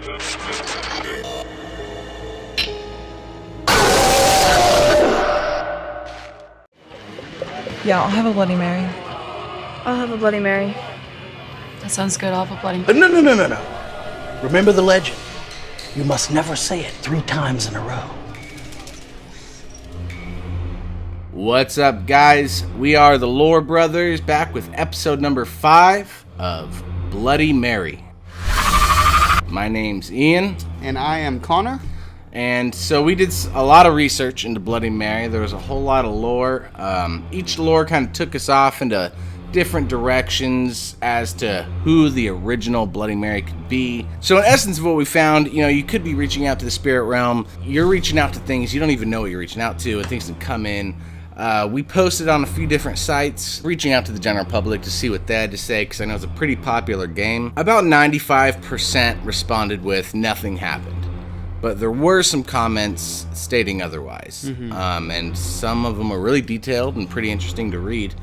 Yeah, I'll have a Bloody Mary. I'll have a Bloody Mary. That sounds good. I'll have a Bloody Mary. No. Remember the legend. You must never say it 3 times in a row. What's up, guys? We are the Lore Brothers, back with episode number 5 of Bloody Mary. My name's Ian. And I am Connor. And so we did a lot of research into Bloody Mary. There was a whole lot of lore. Each lore kind of took us off into different directions as to who the original Bloody Mary could be. So in essence of what we found, you could be reaching out to the spirit realm. You're reaching out to things you don't even know what you're reaching out to, and things that come in. We posted on a few different sites, reaching out to the general public to see what they had to say, because I know it's a pretty popular game. About 95% responded with nothing happened. But there were some comments stating otherwise. And some of them were really detailed and pretty interesting to read.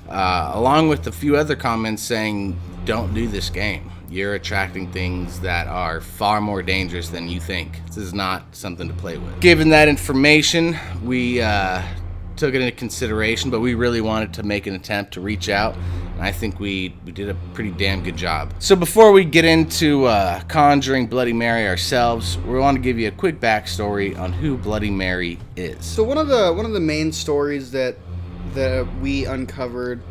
Along with a few other comments saying, don't do this game. You're attracting things that are far more dangerous than you think. This is not something to play with. Given that information, we took it into consideration, but we really wanted to make an attempt to reach out. And I think we did a pretty damn good job. So before we get into conjuring Bloody Mary ourselves, we want to give you a quick backstory on who Bloody Mary is. So one of the main stories that we uncovered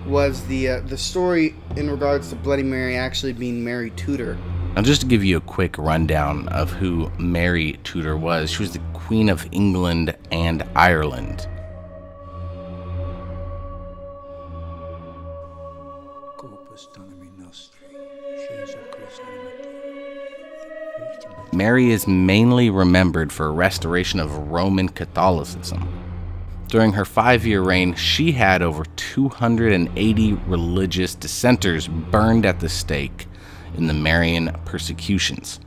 was the story in regards to Bloody Mary actually being Mary Tudor. Now, just to give you a quick rundown of who Mary Tudor was, she was the Queen of England and Ireland. Mary is mainly remembered for a restoration of Roman Catholicism. During her 5-year reign, she had over 280 religious dissenters burned at the stake in the Marian persecutions.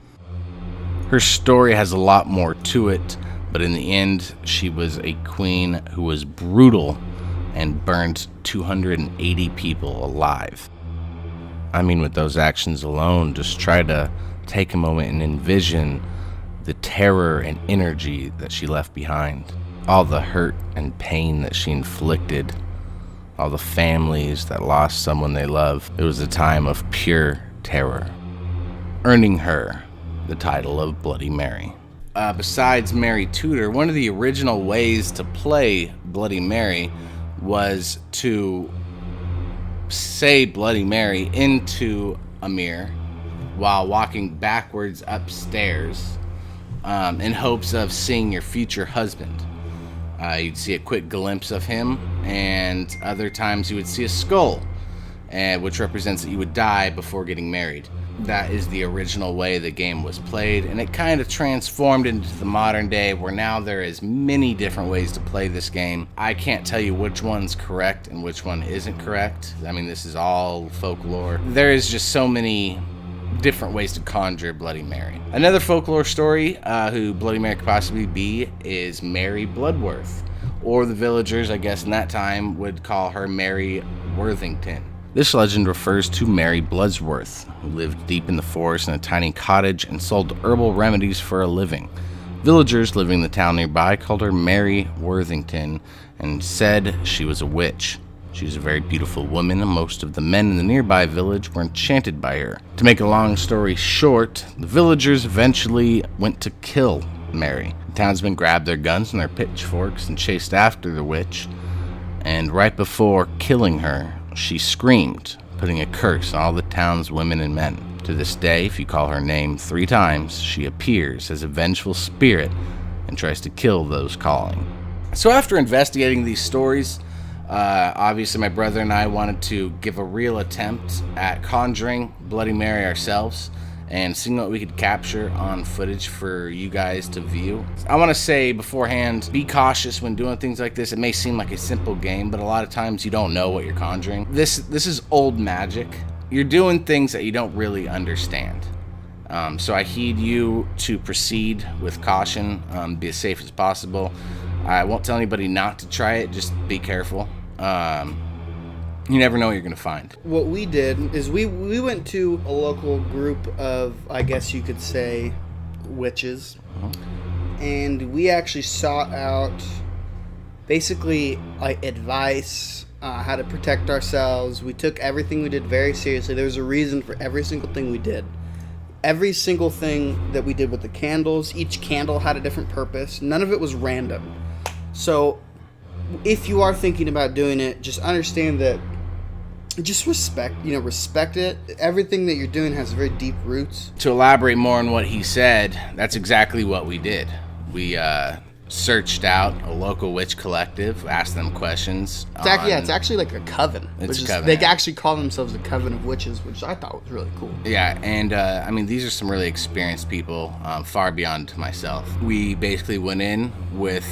Her story has a lot more to it, but in the end, she was a queen who was brutal and burned 280 people alive. I mean, with those actions alone, just try to take a moment and envision the terror and energy that she left behind. All the hurt and pain that she inflicted. All the families that lost someone they love. It was a time of pure terror, earning her the title of Bloody Mary. Besides Mary Tudor, one of the original ways to play Bloody Mary was to say Bloody Mary into a mirror while walking backwards upstairs in hopes of seeing your future husband. You'd see a quick glimpse of him, and other times you would see a skull, which represents that you would die before getting married. That is the original way the game was played, and it kind of transformed into the modern day where now there is many different ways to play this game. I can't tell you which one's correct and which one isn't correct. I mean, this is all folklore. There is just so many different ways to conjure Bloody Mary. Another folklore story who Bloody Mary could possibly be is Mary Bloodworth, or the villagers, I guess in that time, would call her Mary Worthington. This legend refers to Mary Bloodworth, who lived deep in the forest in a tiny cottage and sold herbal remedies for a living. Villagers living in the town nearby called her Mary Worthington and said she was a witch. She was a very beautiful woman, and most of the men in the nearby village were enchanted by her. To make a long story short, the villagers eventually went to kill Mary. The townsmen grabbed their guns and their pitchforks and chased after the witch, and right before killing her, she screamed, putting a curse on all the town's women and men. To this day, if you call her name 3 times, she appears as a vengeful spirit and tries to kill those calling. So after investigating these stories, obviously my brother and I wanted to give a real attempt at conjuring Bloody Mary ourselves and seeing what we could capture on footage for you guys to view. I want to say beforehand, be cautious when doing things like this. It may seem like a simple game, but a lot of times you don't know what you're conjuring. This is old magic. You're doing things that you don't really understand. So I heed you to proceed with caution, be as safe as possible. I won't tell anybody not to try it, just be careful. You never know what you're going to find. What we did is we went to a local group of, I guess you could say, witches. And we actually sought out basically like advice, how to protect ourselves. We took everything we did very seriously. There was a reason for every single thing we did. Every single thing that we did with the candles, each candle had a different purpose. None of it was random. So if you are thinking about doing it, just understand that, just respect it. Everything that you're doing has very deep roots. To elaborate more on what he said, that's exactly what we did. We searched out a local witch collective, asked them questions. It's actually like a coven. It's a coven. They actually call themselves a coven of witches, which I thought was really cool. Yeah, and I mean, these are some really experienced people, far beyond myself. We basically went in with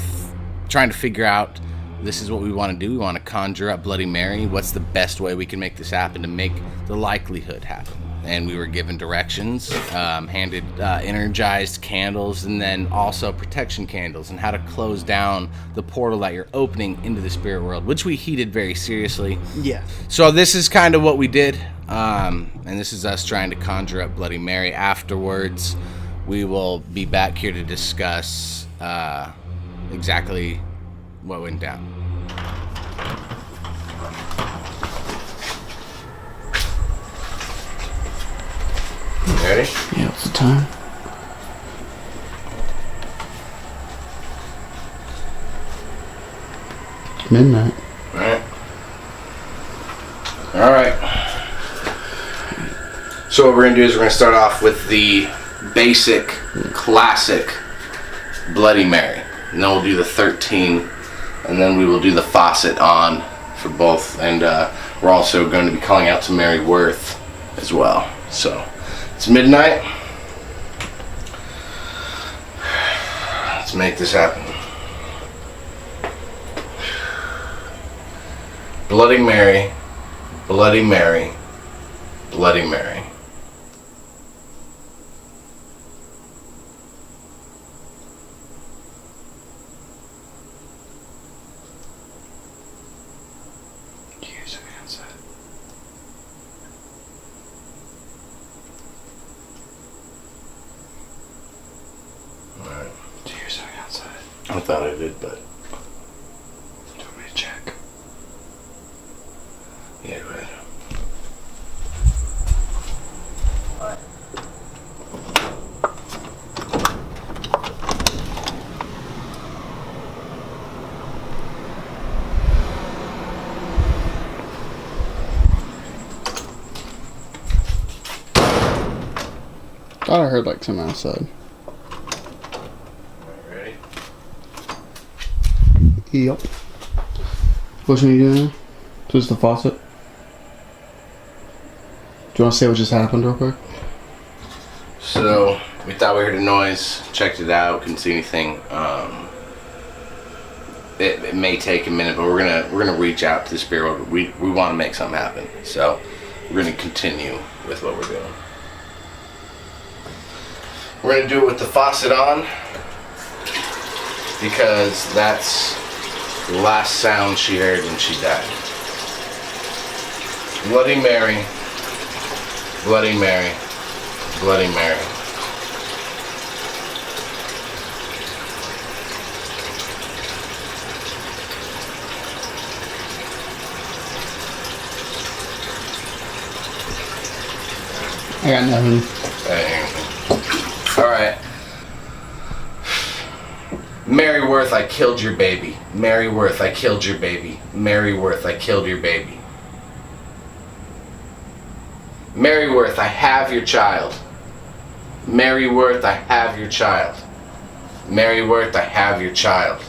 trying to figure out, this is what we want to do. We want to conjure up Bloody Mary. What's the best way we can make this happen to make the likelihood happen? And we were given directions, handed energized candles, and then also protection candles, and how to close down the portal that you're opening into the spirit world, which we heeded very seriously. Yeah. So this is kind of what we did, and this is us trying to conjure up Bloody Mary. Afterwards, we will be back here to discuss exactly what went down. You ready? Yeah, what's the time? It's midnight. Alright. So what we're going to do is we're going to start off with the basic, classic Bloody Mary. And then we'll do the 13, and then we will do the faucet on for both. And we're also going to be calling out to Mary Worth as well. So it's midnight. Let's make this happen. Bloody Mary, Bloody Mary, Bloody Mary. I thought I did, but... Do you want me to check? Yeah, go ahead. Thought I heard like something outside. Ready? Yep. What you doing now? So it's the faucet? Do you want to say what just happened real quick? So we thought we heard a noise, checked it out, couldn't see anything. It may take a minute, but we're gonna reach out to the spirit world. We want to make something happen, so we're gonna continue with what we're doing. We're gonna do it with the faucet on because that's the last sound she heard when she died. Bloody Mary, Bloody Mary, Bloody Mary. I got nothing. Alright. Mary Worth, I killed your baby. Mary Worth, I killed your baby. Mary Worth, I killed your baby. Mary Worth, I have your child. Mary Worth, I have your child. Mary Worth, I have your child.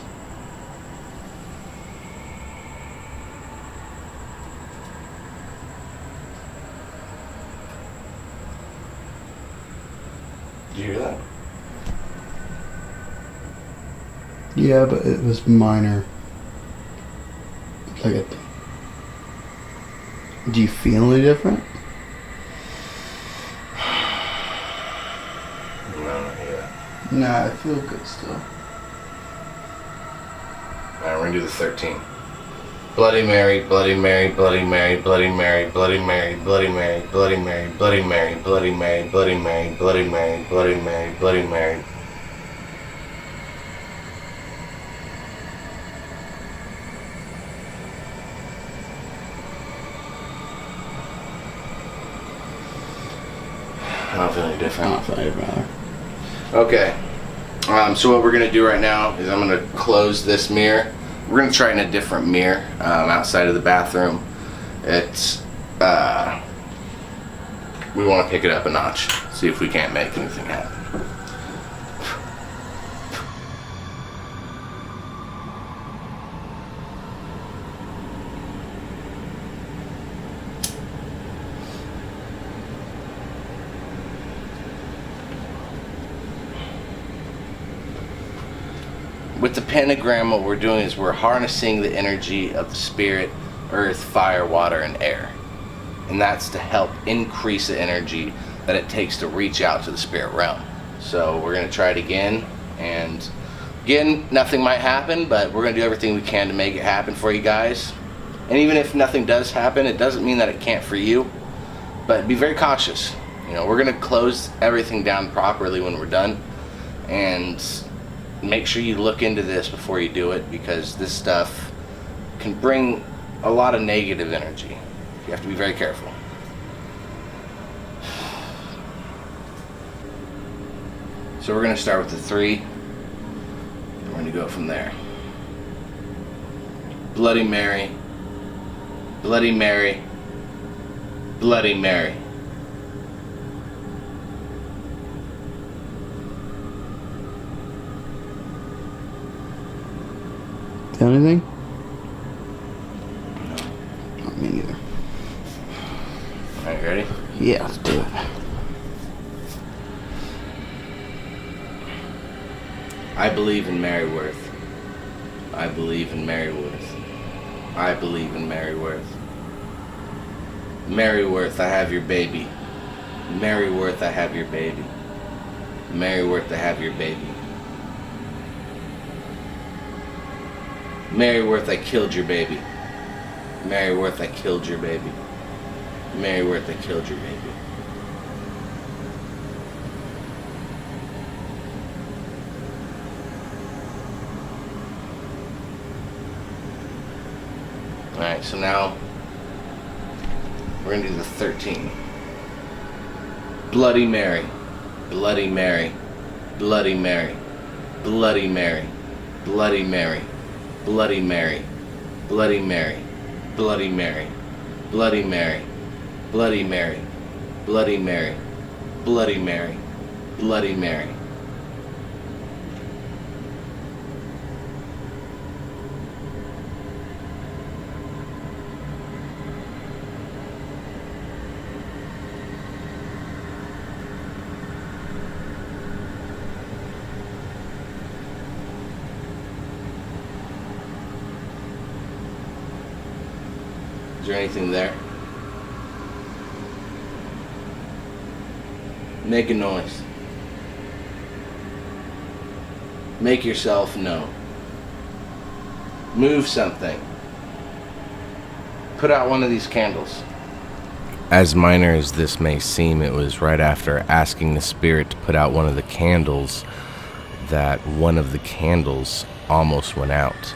Did you hear that? Yeah, but it was minor. Like do you feel any different? No, not yet. Nah, I feel good still. Alright, we're gonna do the 13. Bloody Mary, Bloody Mary, Bloody Mary, Bloody Mary, Bloody Mary, Bloody Mary, Bloody Mary, Bloody Mary, Bloody Mary, Bloody Mary, Bloody Mary, Bloody Mary, Bloody Mary. I don't feel any different. Okay. So what we're gonna do right now is I'm gonna close this mirror. We're gonna try in a different mirror outside of the bathroom. It's we want to pick it up a notch, see if we can't make anything happen. With the pentagram, what we're doing is we're harnessing the energy of the spirit, earth, fire, water, and air. And that's to help increase the energy that it takes to reach out to the spirit realm. So we're going to try it again. And again, nothing might happen, but we're going to do everything we can to make it happen for you guys. And even if nothing does happen, it doesn't mean that it can't for you. But be very cautious. You know, we're going to close everything down properly when we're done. And make sure you look into this before you do it, because this stuff can bring a lot of negative energy. You have to be very careful. So we're going to start with the 3. We're going to go from there. Bloody Mary, Bloody Mary, Bloody Mary. Anything? No. Not me neither. Alright, ready? Yeah, let's do it. I believe in Mary Worth. I believe in Mary Worth. I believe in Mary Worth. Mary Worth, I have your baby. Mary Worth, I have your baby. Mary Worth, I have your baby. Mary Worth, I killed your baby. Mary Worth, I killed your baby. Mary Worth, I killed your baby. Alright, so now we're going to do the 13. Bloody Mary, Bloody Mary, Bloody Mary, Bloody Mary, Bloody Mary, Bloody Mary, Bloody Mary, Bloody Mary, Bloody Mary, Bloody Mary, Bloody Mary, Bloody Mary, Bloody Mary. Is there anything there? Make a noise. Make yourself known. Move something. Put out one of these candles. As minor as this may seem, it was right after asking the spirit to put out one of the candles that one of the candles almost went out.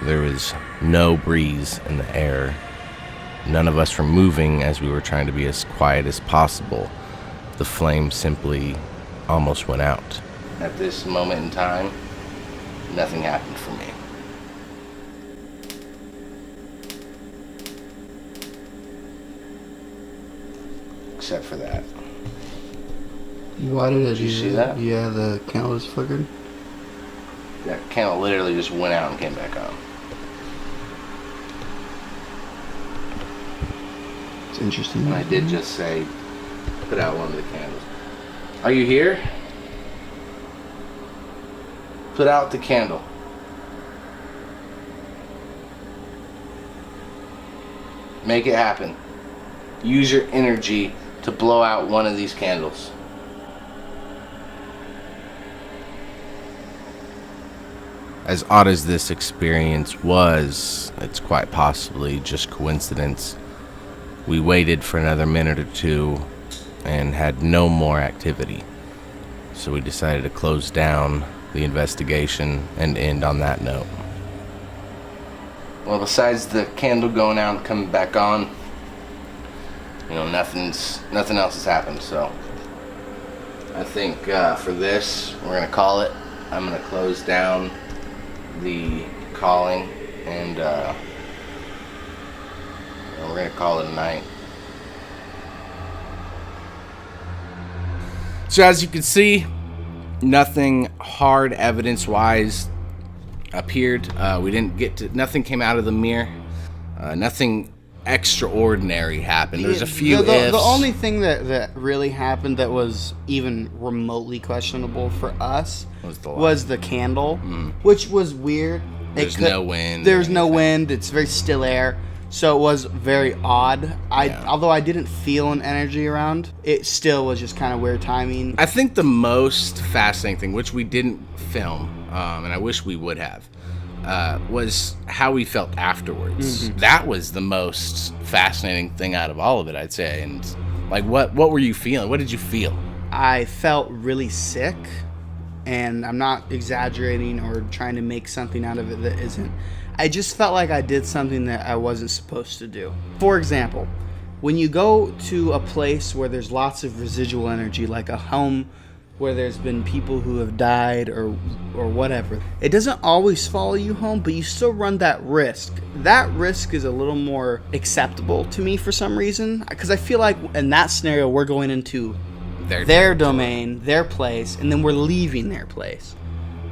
There was no breeze in the air. None of us were moving as we were trying to be as quiet as possible. The flame simply almost went out. At this moment in time, nothing happened for me. Except for that. You lighted it? Did you see that? Yeah, the candle was flickered. That candle literally just went out and came back on. It's interesting. And I did just say, put out one of the candles. Are you here? Put out the candle. Make it happen. Use your energy to blow out one of these candles. as odd as this experience was, it's quite possibly just coincidence. We waited for another minute or two and had no more activity. So we decided to close down the investigation and end on that note. Well, besides the candle going out and coming back on, nothing else has happened. So I think for this, we're gonna call it. I'm gonna close down the calling, and we're gonna call it a night. So as you can see, nothing hard evidence-wise appeared. Nothing came out of the mirror. Nothing extraordinary happened. There's a few ifs. The only thing that really happened that was even remotely questionable for us was the candle, which was weird. There's no wind. There's no wind. It's very still air. So it was very odd. Although I didn't feel an energy around, it still was just kind of weird timing. I think the most fascinating thing, which we didn't film, and I wish we would have, was how we felt afterwards. That was the most fascinating thing out of all of it, I'd say. And like, what were you feeling? What did you feel? I felt really sick, and I'm not exaggerating or trying to make something out of it that isn't. I just felt like I did something that I wasn't supposed to do. For example, when you go to a place where there's lots of residual energy, like a home where there's been people who have died or whatever, it doesn't always follow you home, but you still run that risk. That risk is a little more acceptable to me for some reason, because I feel like in that scenario, we're going into their domain, their place, and then we're leaving their place.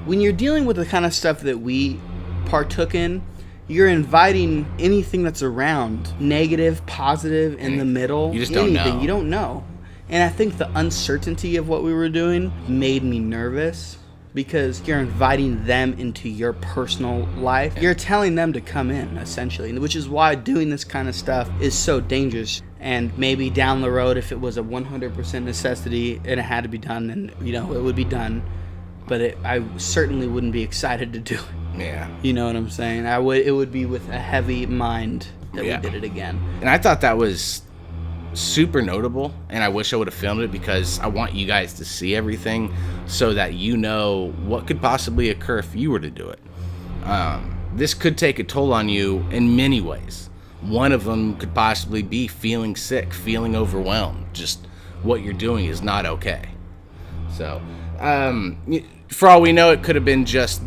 When you're dealing with the kind of stuff that we partook in, you're inviting anything that's around, negative, positive, in the middle. You just don't know. You don't know. And I think the uncertainty of what we were doing made me nervous, because you're inviting them into your personal life. You're telling them to come in, essentially, which is why doing this kind of stuff is so dangerous. And maybe down the road, if it was a 100% necessity and it had to be done, then it would be done. But I certainly wouldn't be excited to do it. Yeah. You know what I'm saying? It would be with a heavy mind that we did it again. And I thought that was super notable, and I wish I would have filmed it, because I want you guys to see everything so that you know what could possibly occur if you were to do it. This could take a toll on you in many ways. One of them could possibly be feeling sick, feeling overwhelmed. Just what you're doing is not okay. So, for all we know, it could have been just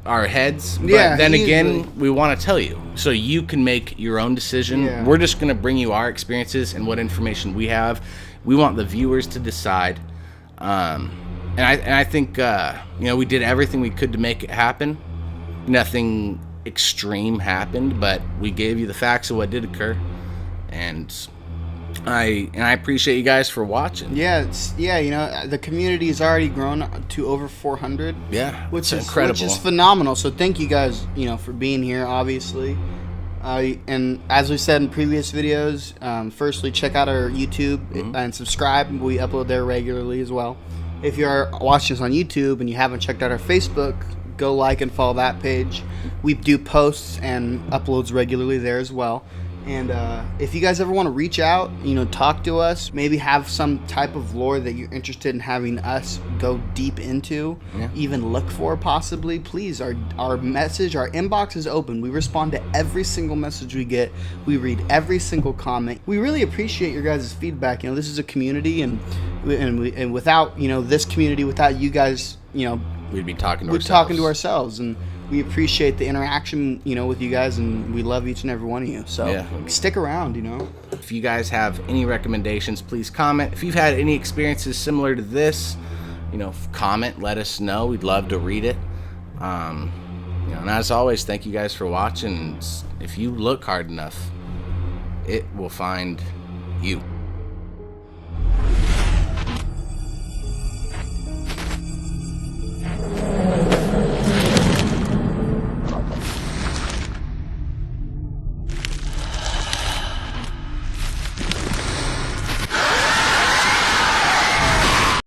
our heads, but then again, we want to tell you so you can make your own decision. We're just going to bring you our experiences and what information we have. We want the viewers to decide, and I think we did everything we could to make it happen. Nothing extreme happened, but we gave you the facts of what did occur, and I appreciate you guys for watching. The community has already grown to over 400. Yeah, which is incredible. Which is phenomenal. So thank you guys, for being here, obviously. And as we said in previous videos, firstly, check out our YouTube and subscribe. We upload there regularly as well. If you're watching us on YouTube and you haven't checked out our Facebook, go like and follow that page. We do posts and uploads regularly there as well. And if you guys ever want to reach out, talk to us, maybe have some type of lore that you're interested in having us go deep into, even look for possibly, please, our message, our inbox is open. We respond to every single message we get. We read every single comment. We really appreciate your guys' feedback. This is a community, and without, this community, without you guys, we'd be talking to ourselves. And we appreciate the interaction, with you guys, and we love each and every one of you. So stick around, If you guys have any recommendations, please comment. If you've had any experiences similar to this, comment, let us know. We'd love to read it. And as always, thank you guys for watching. If you look hard enough, it will find you.